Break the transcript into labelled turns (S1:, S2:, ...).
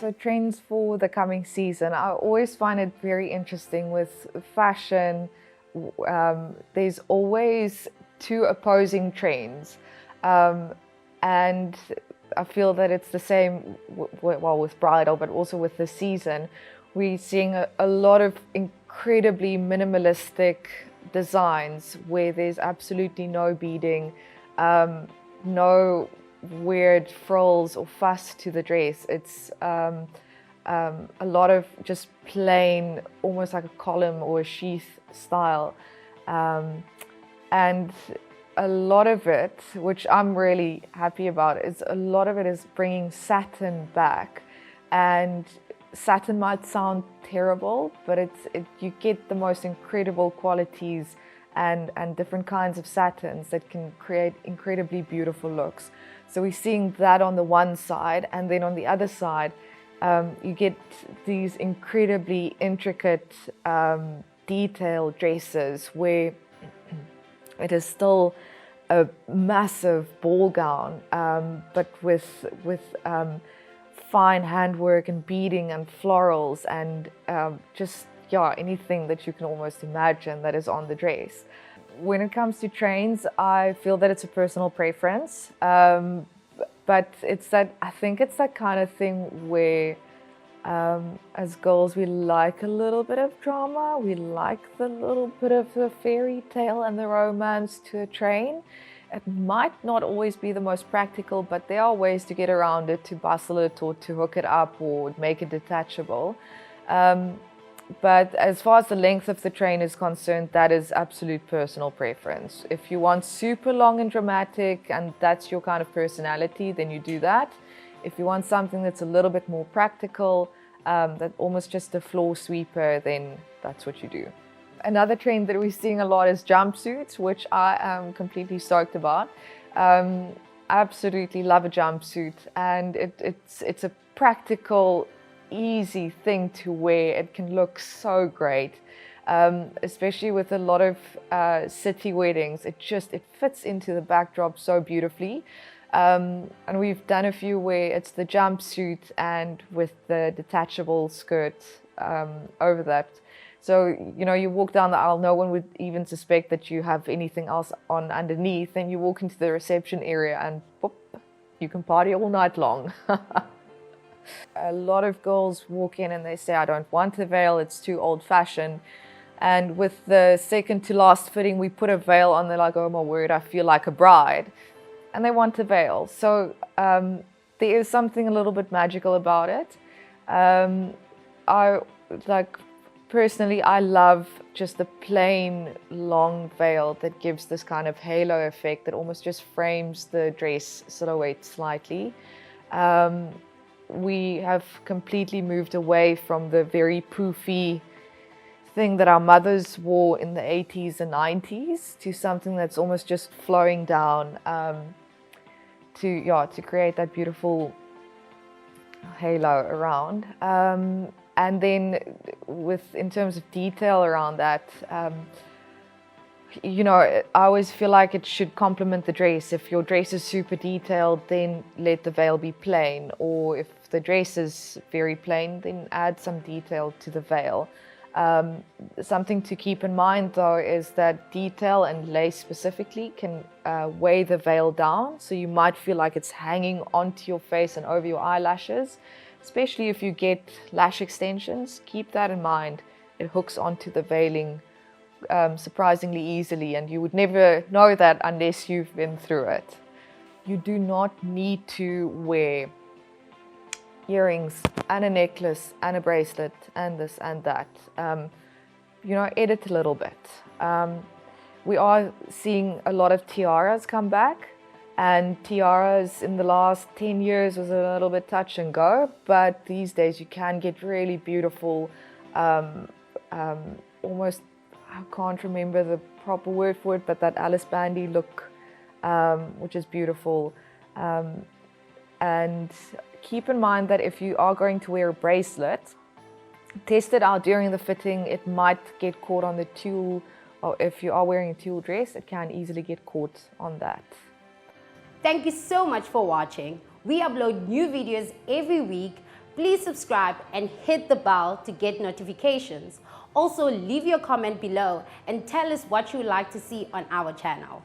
S1: So trends for the coming season, I always find it very interesting with fashion. There's always two opposing trends, and I feel that it's the same well with bridal, but also with the season. We're seeing a lot of incredibly minimalistic designs where there's absolutely no beading, no weird frills or fuss to the dress. It's a lot of just plain, almost like a column or a sheath style, and a lot of it, which I'm really happy about, is a lot of it is bringing satin back. And satin might sound terrible, but you get the most incredible qualities and different kinds of satins that can create incredibly beautiful looks. So we're seeing that on the one side, and then on the other side, you get these incredibly intricate detailed dresses where it is still a massive ball gown, but with fine handwork and beading and florals and just anything that you can almost imagine that is on the dress. When it comes to trends, I feel that it's a personal preference, but I think it's that kind of thing where as girls we like a little bit of drama, we like the little bit of the fairy tale and the romance to a train. It might not always be the most practical, but there are ways to get around it, to bustle it or to hook it up or make it detachable. But as far as the length of the train is concerned, that is absolute personal preference. If you want super long and dramatic and that's your kind of personality, then you do that. If you want something that's a little bit more practical, that almost just a floor sweeper, then that's what you do. Another trend that we're seeing a lot is jumpsuits, which I am completely stoked about. I absolutely love a jumpsuit, and it's a practical, easy thing to wear. It can look so great, especially with a lot of city weddings. It fits into the backdrop so beautifully. And we've done a few where it's the jumpsuit and with the detachable skirt over that. So, you walk down the aisle, no one would even suspect that you have anything else on underneath. Then you walk into the reception area and boop, you can party all night long. A lot of girls walk in and they say, I don't want a veil, it's too old-fashioned. And with the second to last fitting, we put a veil on, they're like, oh my word, I feel like a bride. And they want a veil. So there is something a little bit magical about it. Personally, I love just the plain long veil that gives this kind of halo effect that almost just frames the dress silhouette slightly. We have completely moved away from the very poofy thing that our mothers wore in the 80s and 90s to something that's almost just flowing down to create that beautiful halo around. And then in terms of detail around that, I always feel like it should complement the dress. If your dress is super detailed, then let the veil be plain. Or if the dress is very plain, then add some detail to the veil. Something to keep in mind though is that detail and lace specifically can weigh the veil down. So you might feel like it's hanging onto your face and over your eyelashes. Especially if you get lash extensions, keep that in mind. It hooks onto the veiling surprisingly easily, and you would never know that unless you've been through it. You do not need to wear earrings and a necklace and a bracelet and this and that. Edit a little bit. We are seeing a lot of tiaras come back. And tiaras in the last 10 years was a little bit touch and go, but these days you can get really beautiful, almost, I can't remember the proper word for it, but that Alice Bandy look, which is beautiful. And keep in mind that if you are going to wear a bracelet, test it out during the fitting. It might get caught on the tulle, or if you are wearing a tulle dress, it can easily get caught on that.
S2: Thank you so much for watching. We upload new videos every week. Please subscribe and hit the bell to get notifications. Also, leave your comment below and tell us what you would like to see on our channel.